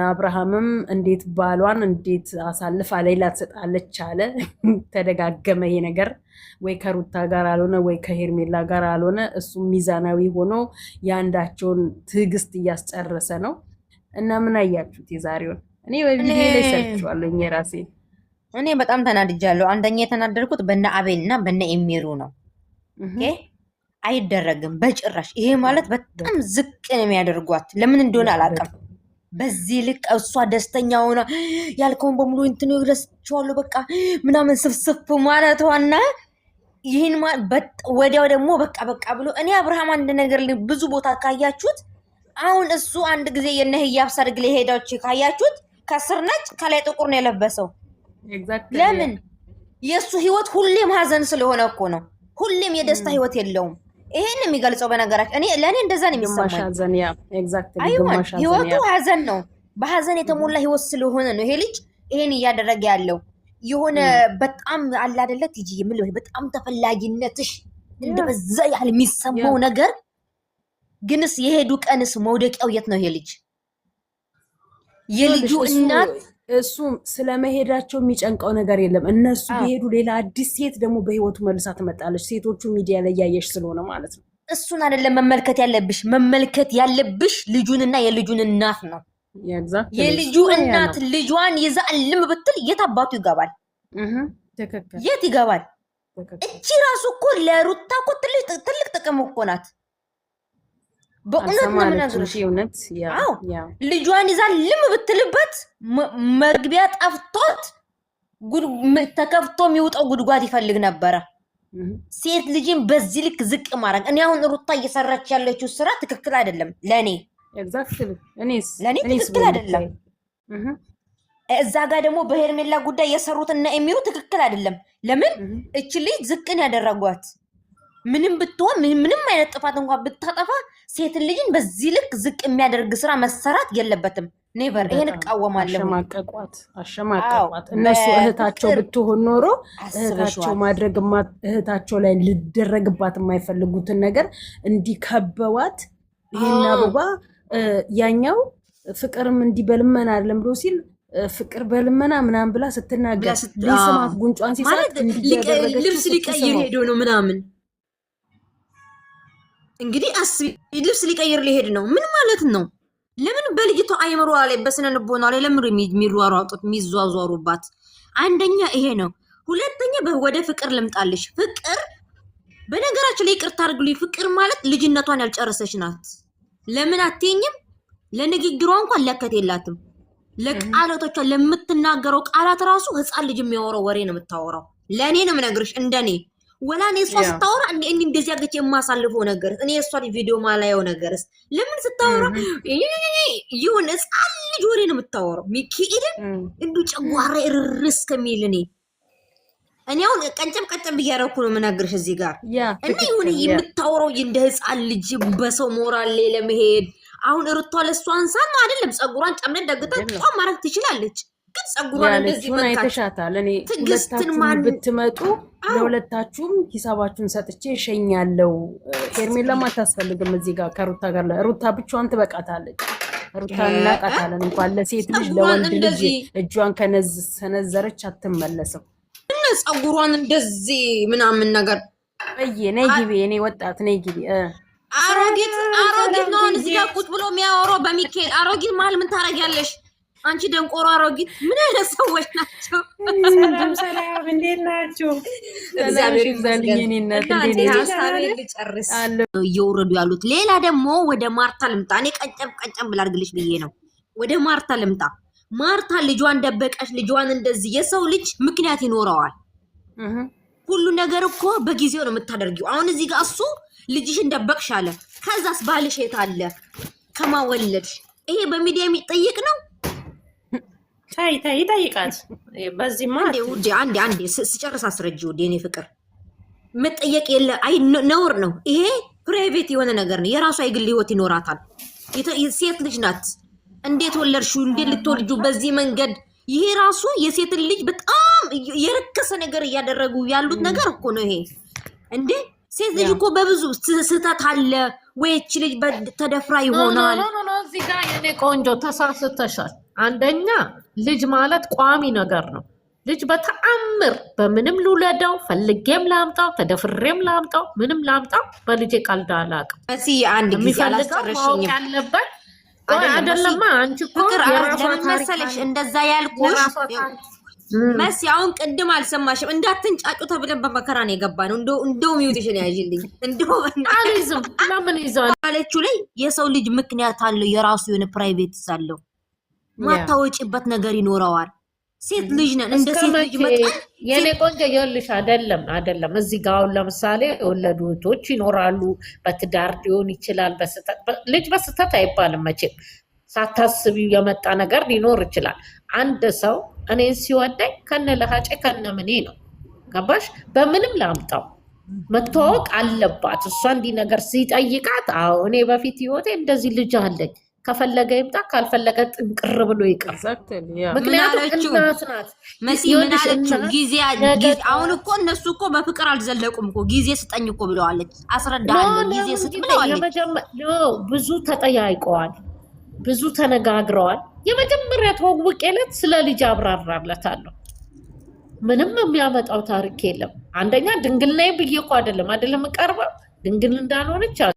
አብርሃምም እንዴት ባሏን እንዴት አሳልፋ ሌላ ትሰጣለች አለ። ተደጋገመ ይሄ ነገር። ወይ ከሩታ ጋር አልሆነ ወይ ከሄርሜላ ጋር አልሆነ። እሱም ሚዛናዊ ሆኖ የአንዳቸውን ትዕግስት እያስጨረሰ ነው። እና ምን አያችሁት የዛሬውን? እኔ በቪዲዮ ላይ ሰርቼዋለሁ የራሴ። እኔ በጣም ተናድጃለሁ። አንደኛ የተናደድኩት በነ አቤል እና በነ ኤሚሩ ነው። አይደረግም በጭራሽ። ይሄ ማለት በጣም ዝቅ ነው የሚያደርጓት። ለምን እንደሆነ አላውቅም። በዚህ ልክ እሷ ደስተኛ ሆና ያልከውን በሙሉ እንትን ይረስቸዋለሁ በቃ ምናምን ስፍስፍ ማለቷና ይህን ወዲያው ደግሞ በቃ ብሎ እኔ አብርሃም አንድ ነገር ብዙ ቦታ ካያችሁት አሁን እሱ አንድ ጊዜ የነህያብ ሰርግ ላይ ሄዳችሁ ካያችሁት ከስር ነጭ ከላይ ጥቁር ነው የለበሰው። ለምን? የእሱ ህይወት ሁሌም ሀዘን ስለሆነ እኮ ነው። ሁሌም የደስታ ህይወት የለውም። ይሄን የሚገልጸው በነገራችን እኔ ለኔ እንደዛ ነው የሚሰማኝ። ህይወቱ ሀዘን ነው። በሀዘን የተሞላ ህይወት ስለሆነ ነው ይሄ ልጅ ይሄን እያደረገ ያለው። የሆነ በጣም አለ አይደለ ትጂ የምለው በጣም ተፈላጊነትሽ እንደበዛ ያህል የሚሰማው ነገር ግንስ የሄዱ ቀንስ መውደቂያው የት ነው ይሄ ልጅ? የልጁ እናት እሱ ስለመሄዳቸው የሚጨንቀው ነገር የለም። እነሱ ቢሄዱ ሌላ አዲስ ሴት ደግሞ በህይወቱ መልሳ ትመጣለች። ሴቶቹ ሚዲያ ላይ ያየሽ ስለሆነ ማለት ነው። እሱን አይደለም መመልከት ያለብሽ ልጁንና የልጁን እናት ነው። የልጁ እናት ልጇን ይዛ ልም ብትል የት አባቱ ይገባል? የት ይገባል? እቺ ራሱ እኮ ለሩታ እኮ ትልቅ ጥቅም እኮ ናት። በእውነት ነው የምነግርሽ። ልጇን ይዛ ልም ብትልበት መግቢያ ጠፍቶት ተከፍቶ የሚውጣው ጉድጓድ ይፈልግ ነበረ። ሴት ልጅን በዚህ ልክ ዝቅ ማድረግ እኔ አሁን ሩታ እየሰራች ያለችው ስራ ትክክል አይደለም። ለኔ ትክክል አይደለም። እዛ ጋር ደግሞ በሄርሜላ ጉዳይ የሰሩት እና የሚሩ ትክክል አይደለም። ለምን እች ልጅ ዝቅን ያደረጓት? ምንም ብትሆን ምንም አይነት ጥፋት እንኳን ብታጠፋ ሴት ልጅን በዚህ ልክ ዝቅ የሚያደርግ ስራ መሰራት የለበትም። ኔቨር። ይሄን እቃወማለሁ። አሸማቀቋት። እነሱ እህታቸው ብትሆን ኖሮ እህታቸው እህታቸው ላይ ሊደረግባት የማይፈልጉትን ነገር እንዲከበዋት ይሄን አበባ ያኛው ፍቅርም እንዲበልመና አይደለም ብሎ ሲል ፍቅር በልመና ምናምን ብላ ስትናገር ሊስማት ጉንጯን ሲሳት ልብስ ሊቀይር ሄዶ ነው ምናምን። እንግዲህ ልብስ ሊቀይር ሊሄድ ነው ምን ማለት ነው? ለምን በልጅቷ አይምሮ ላይ በስነ ልቦና ላይ ለምን የሚሯሯጡት የሚዟዟሩባት? አንደኛ ይሄ ነው። ሁለተኛ ወደ ፍቅር ልምጣልሽ። ፍቅር በነገራችን ላይ ይቅርታ አድርጉልኝ፣ ፍቅር ማለት ልጅነቷን ያልጨረሰች ናት። ለምን አትይኝም? ለንግግሯ እንኳን ለከት የላትም። ለቃላቶቿ ለምትናገረው ቃላት ራሱ ህፃን ልጅ የሚያወራው ወሬ ነው የምታወራው። ለእኔ ነው የምነግርሽ እንደኔ ወላኔ እሷ ስታወራ እንደዚህ አገች የማሳልፈው ነገር እኔ እሷ ቪዲዮ ማላየው ነገርስ ለምን ስታወራ ይሁን ህፃን ልጅ ወሬ ነው የምታወራው። ሚኪኢድን እንዱ ጨጓራ እርርስ ከሚል እኔ አሁን ቀንጨም ብያረኩ ነው የምነግርሽ እዚህ ጋር እና ይሁን የምታወራው እንደ ህፃን ልጅ በሰው ሞራል ላይ ለመሄድ አሁን እርቷ ለሷ አንሳን አይደለም። ጸጉሯን ጨምደን ደግተን ቋም ማድረግ ትችላለች። ግን ጸጉሯን እንደዚህ አይተሻታል። እኔ ትግስትን ማን ብትመጡ ለሁለታችሁም ሂሳባችሁን ሰጥቼ እሸኛለሁ። ሄርሜላም አታስፈልግም እዚህ ጋር ከሩታ ጋር ሩታ ብቻዋን ትበቃታለች። ሩታ እናቃታለን። እንኳን ለሴት ልጅ ለወንድ ልጅ እጇን ከነዘረች አትመለስም። እና ጸጉሯን እንደዚህ ምናምን ነገር ነይ ግቢ፣ እኔ ወጣት ነይ ግቢ። አሮጊት ነው እዚህ ጋር ቁጭ ብሎ የሚያወራው በሚካኤል። አሮጊት ማለት ምን ታረጊያለሽ አንቺ ደንቆሮ አሮጊት? ምን አይነት ሰዎች ናቸው? ሰላም እንዴት ናችሁ? እግዚአብሔር ይመስገን። እየወረዱ ያሉት ሌላ ደግሞ ወደ ማርታ ልምጣ። እኔ ቀጨም ብላ አድርግልሽ ብዬ ነው። ወደ ማርታ ልምጣ። ማርታ ልጇን ደበቀሽ። ልጇን እንደዚህ የሰው ልጅ ምክንያት ይኖረዋል። ሁሉ ነገር እኮ በጊዜው ነው የምታደርጊው። አሁን እዚህ ጋር እሱ ልጅሽን ደበቅሽ አለ። ከዛስ ባልሽ የት አለ? ከማወለድሽ ይሄ በሚዲያ የሚጠይቅ ነው? ታይ ይጠይቃት። በዚህ አንዴ ስጨርስ አስረጂ ውዴ። እኔ ፍቅር መጠየቅ የለ አይ ነውር ነው ይሄ። ፕራይቬት የሆነ ነገር ነው። የራሷ የግል ህይወት ይኖራታል። ሴት ልጅ ናት። እንዴት ወለድሽው? እንዴት ልትወልጁ በዚህ መንገድ? ይሄ ራሱ የሴትን ልጅ በጣም የረከሰ ነገር እያደረጉ ያሉት ነገር እኮ ነው ይሄ እንዴ። ሴት ልጅ እኮ በብዙ ስህተት አለ። ወይች ልጅ ተደፍራ ይሆናል። እዚህ ጋር የኔ ቆንጆ ተሳስተሻል። አንደኛ ልጅ ማለት ቋሚ ነገር ነው። ልጅ በተአምር በምንም ልውለደው፣ ፈልጌም ላምጣው፣ ተደፍሬም ላምጣው፣ ምንም ላምጣው፣ በልጄ ቀልድ አላውቅም። አንድ ጊዜ ማወቅ ያለበት አይደለማ። አንቺ እኮ ለምን መሰለሽ እንደዛ ያልኩሽ መሲ፣ አሁን ቅድም አልሰማሽም? እንዳትንጫጩ ተብለን በመከራ ነው የገባ ነው። እንደው ሚውትሽን ያዥልኝ አልይዝም። ለምን ይዛል አለችው ላይ የሰው ልጅ ምክንያት አለው፣ የራሱ የሆነ ፕራይቬት አለው፣ ማታወጪበት ነገር ይኖረዋል። ሴት ልጅ ነን፣ እንደ ሴት ልጅ መጣን። የኔ ቆንጆ ይኸውልሽ፣ አይደለም እዚህ ጋር አሁን ለምሳሌ የወለዱ እህቶች ይኖራሉ። በትዳር ሊሆን ይችላል። ልጅ በስተት አይባልም መቼም። ሳታስቢው የመጣ ነገር ሊኖር ይችላል። አንድ ሰው እኔን ሲወደኝ ከነ ለሃጬ ከነ ምኔ ነው። ገባሽ? በምንም ላምጣው መታወቅ አለባት። እሷ እንዲህ ነገር ሲጠይቃት፣ አዎ እኔ በፊት ህይወቴ እንደዚህ ልጅ አለኝ፣ ከፈለገ ይምጣ፣ ካልፈለገ ጥንቅር ብሎ ይቀር። ምክንያቱም እናት ናት። መሲ ምን አለችው? ጊዜ አሁን እኮ እነሱ እኮ በፍቅር አልዘለቁም እኮ። ጊዜ ስጠኝ እኮ ብለዋለች። አስረዳለሁ፣ ጊዜ ስጥ ብለዋለች። ብዙ ተጠያይቀዋል፣ ብዙ ተነጋግረዋል። የመጀመሪያ ተዋውቅ ዕለት ስለ ልጅ አብራራለታለሁ። ምንም የሚያመጣው ታሪክ የለም። አንደኛ ድንግል ነኝ ብዬ እኮ አይደለም ቀርበው ድንግል እንዳልሆነች